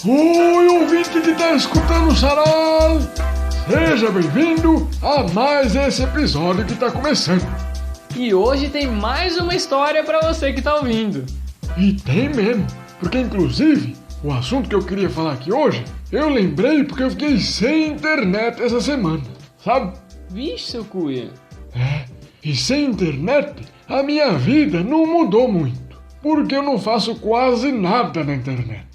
Oi, ouvinte que está escutando o Sarau! Seja bem-vindo a mais esse episódio que está começando. E hoje tem mais uma história para você que está ouvindo. E tem mesmo, porque inclusive o assunto que eu queria falar aqui hoje, eu lembrei porque eu fiquei sem internet essa semana, sabe? Vixe, seu cuia. E sem internet a minha vida não mudou muito, porque eu não faço quase nada na internet.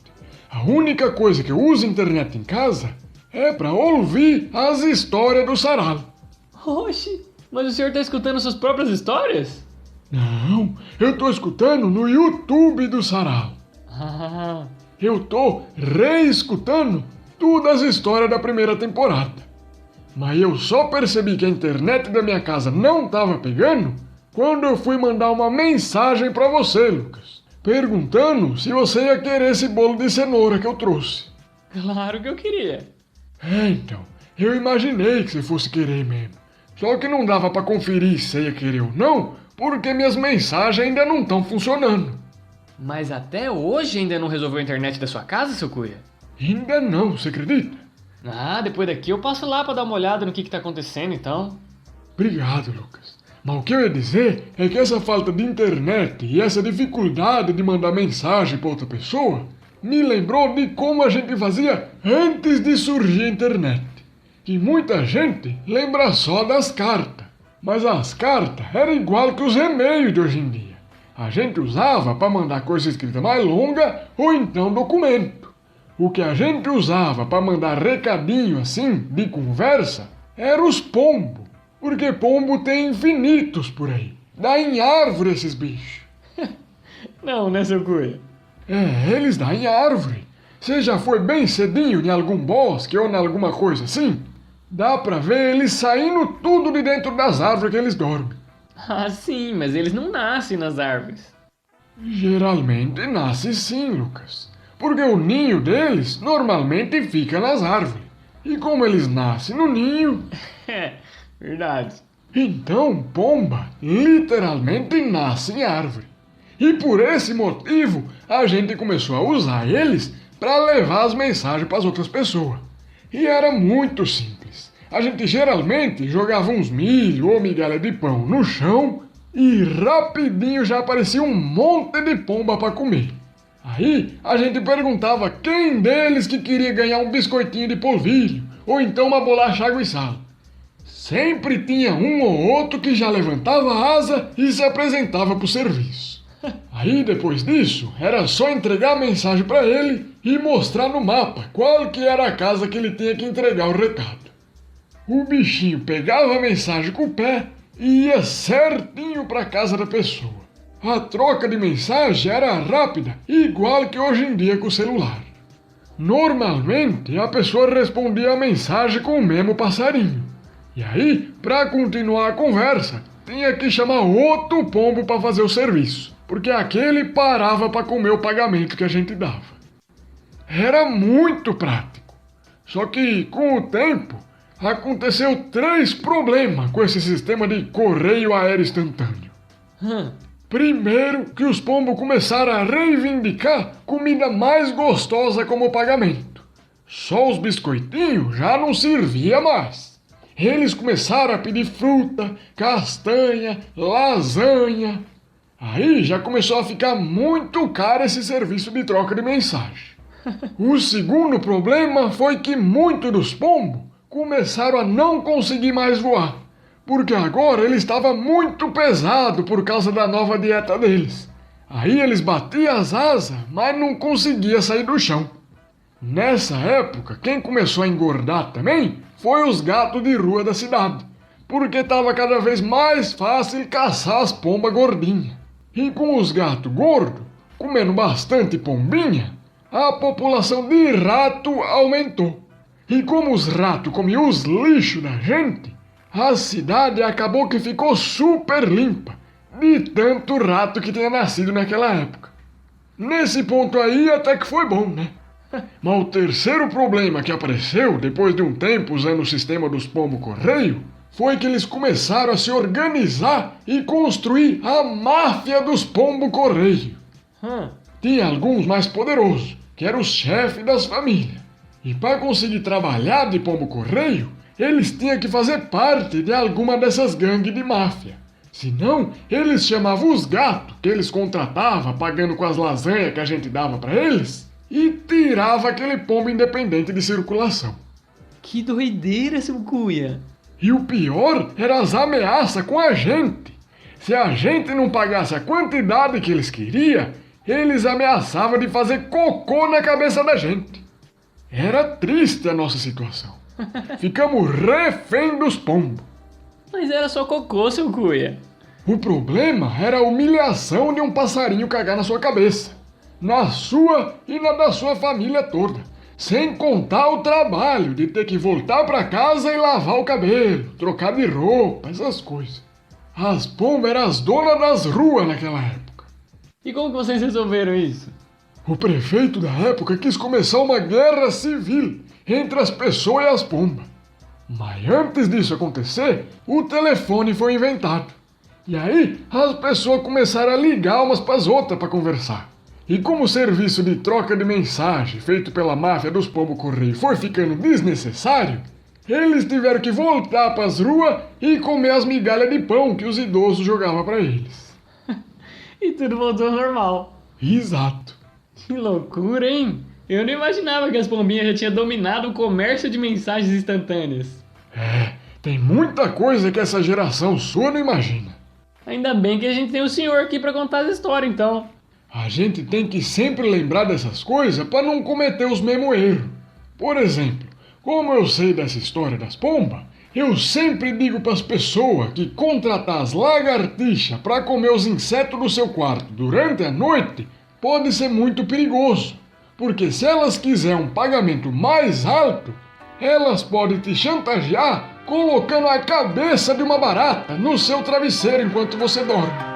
A única coisa que eu uso internet em casa é para ouvir as histórias do Sarau. Oxi, mas o senhor está escutando suas próprias histórias? Não, eu tô escutando no YouTube do Sarau. Ah, Eu tô reescutando todas as histórias da primeira temporada. Mas eu só percebi que a internet da minha casa não tava pegando quando eu fui mandar uma mensagem para você, Lucas, perguntando se você ia querer esse bolo de cenoura que eu trouxe. claro que eu queria. Então, eu imaginei que você fosse querer mesmo. Só que não dava para conferir se você ia querer ou não, porque minhas mensagens ainda não estão funcionando. Mas até hoje ainda não resolveu a internet da sua casa, seu cuia? Ainda não, você acredita? Ah, depois daqui eu passo lá para dar uma olhada no que tá acontecendo então. Obrigado, Lucas. Mas o que eu ia dizer é que essa falta de internet e essa dificuldade de mandar mensagem para outra pessoa me lembrou de como a gente fazia antes de surgir a internet. Que muita gente lembra só das cartas, mas as cartas eram igual que os e-mails de hoje em dia. A gente usava para mandar coisa escrita mais longa ou então documento. O que a gente usava para mandar recadinho assim, de conversa, era os pombos. Porque pombo tem infinitos por aí. Dá em árvore esses bichos. Não, né, seu cuia? Eles dão em árvore. Você já foi bem cedinho em algum bosque ou em alguma coisa assim? Dá pra ver eles saindo tudo de dentro das árvores que eles dormem. Ah, sim, mas eles não nascem nas árvores. Geralmente nasce sim, Lucas. Porque o ninho deles normalmente fica nas árvores. E como eles nascem no ninho, É, verdade. então pomba literalmente nasce em árvore. E por esse motivo a gente começou a usar eles para levar as mensagens para as outras pessoas. E era muito simples. A gente geralmente jogava uns milho ou migalha de pão no chão e rapidinho já aparecia um monte de pomba para comer. Aí a gente perguntava quem deles que queria ganhar um biscoitinho de polvilho ou então uma bolacha água e sal. Sempre tinha um ou outro que já levantava a asa e se apresentava para o serviço. Aí depois disso era só entregar a mensagem para ele e mostrar no mapa qual que era a casa que ele tinha que entregar o recado. O bichinho pegava a mensagem com o pé e ia certinho para a casa da pessoa. A troca de mensagem era rápida, igual que hoje em dia com o celular. Normalmente a pessoa respondia a mensagem com o mesmo passarinho. E aí, para continuar a conversa, tinha que chamar outro pombo para fazer o serviço, porque aquele parava para comer o pagamento que a gente dava. Era muito prático. Só que com o tempo aconteceu 3 problemas com esse sistema de correio aéreo instantâneo. Primeiro, que os pombos começaram a reivindicar comida mais gostosa como pagamento. Só os biscoitinhos já não servia mais. Eles começaram a pedir fruta, castanha, lasanha. Aí já começou a ficar muito caro esse serviço de troca de mensagem. O segundo problema foi que muitos dos pombos começaram a não conseguir mais voar. Porque agora ele estava muito pesado por causa da nova dieta deles. Aí eles batiam as asas, mas não conseguia sair do chão. Nessa época, quem começou a engordar também foi os gatos de rua da cidade, porque estava cada vez mais fácil caçar as pombas gordinhas. E com os gatos gordos, comendo bastante pombinha, a população de rato aumentou. E como os ratos comiam os lixos da gente, a cidade acabou que ficou super limpa, de tanto rato que tinha nascido naquela época. Nesse ponto aí até que foi bom, né? Mas o terceiro problema que apareceu depois de um tempo usando o sistema dos pombo-correio foi que eles começaram a se organizar e construir a máfia dos pombo-correio. Tinha alguns mais poderosos, que era o chefe das famílias. E para conseguir trabalhar de pombo-correio, eles tinham que fazer parte de alguma dessas gangues de máfia. Senão, eles chamavam os gatos que eles contratavam, pagando com as lasanhas que a gente dava para eles, e tirava aquele pombo independente de circulação. Que doideira, seu Cuia! E o pior era as ameaças com a gente. Se a gente não pagasse a quantidade que eles queriam, eles ameaçavam de fazer cocô na cabeça da gente. Era triste a nossa situação. Ficamos refém dos pombos. Mas era só cocô, seu Cuia. O problema era a humilhação de um passarinho cagar na sua cabeça. Na sua e na da sua família toda. Sem contar o trabalho de ter que voltar para casa e lavar o cabelo, trocar de roupa, essas coisas. As pombas eram as donas das ruas naquela época. E como que vocês resolveram isso? O prefeito da época quis começar uma guerra civil entre as pessoas e as pombas. Mas antes disso acontecer, o telefone foi inventado. E aí as pessoas começaram a ligar umas para as outras para conversar. E como o serviço de troca de mensagem feito pela máfia dos pombo-correio foi ficando desnecessário, eles tiveram que voltar para as ruas e comer as migalhas de pão que os idosos jogavam para eles. E tudo voltou ao normal. Exato. Que loucura, hein? Eu não imaginava que as pombinhas já tinham dominado o comércio de mensagens instantâneas. Tem muita coisa que essa geração sua não imagina. Ainda bem que a gente tem o senhor aqui para contar as histórias, então. A gente tem que sempre lembrar dessas coisas para não cometer os mesmos erros. Por exemplo, como eu sei dessa história das pombas, eu sempre digo para as pessoas que contratar as lagartixas para comer os insetos do seu quarto durante a noite pode ser muito perigoso, porque se elas quiserem um pagamento mais alto, elas podem te chantagear colocando a cabeça de uma barata no seu travesseiro enquanto você dorme.